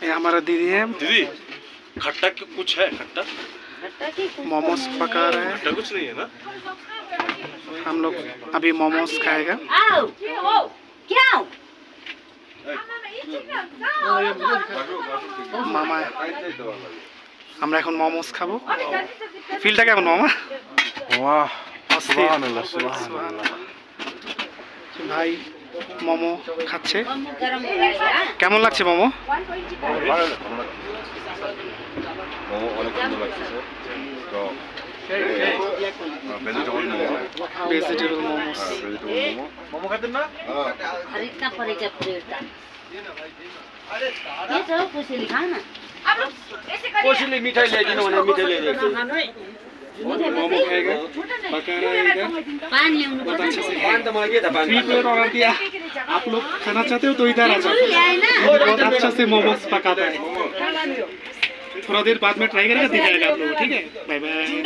ये हमारा दीदी है। दीदी खट्टा कुछ है? खट्टा मोमोज पका रहे हैं। खट्टा कुछ नहीं है ना? हम लोग अभी मोमोज खाएगा। মামা আমরা এখন মোমোজ খাবো। ফিলটা কেমন মামা? वाह सुबहानअल्लाह सुबहानअल्लाह। ভাই মোমো খাচ্ছে। কেমন লাগছে মোমো? মোমো অনেক সুন্দর লাগছে তো vegetable momo. Vegetable momos. Vegetable momo. Momo খাতেন না? खरीदना पड़ेगा प्लेट। ये तो कुछ लिखा ना। कोशिली मिठाई ले जिन्होंने मिठाई ले ली। मोमो खाएगा, पका रहेगा। पानी उनको बहुत अच्छा से पान तो मांगे था पान। 3 प्लेट ऑर्डर दिया। आप लोग खाना चाहते हो तो इधर आ जाओ। बहुत अच्छा से मोमोज पकाता है। थोड़ा देर बाद में ट्राई करेगा, दिखाएगा आप लोगों को। ठीक है, बाय बाय।